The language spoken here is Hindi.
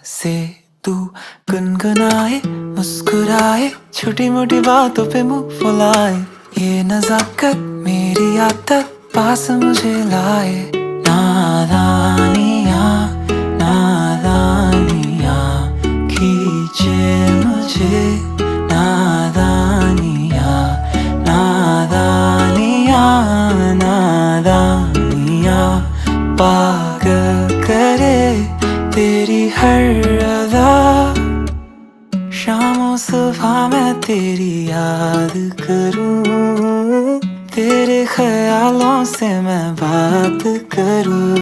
से तू गुनगुनाए, मुस्कुराए, छोटी मोटी बातों पे मुंह फुलाए। ये नजाकत मेरी आदत पास मुझे लाए। नादानियाँ नादानियाँ खींचे मुझे। नादानियाँ नादानियाँ नादानियाँ पागल करे तेरी हर अदा। शामों सुबह मैं तेरी याद करूं, तेरे ख्यालों से मैं बात करूं।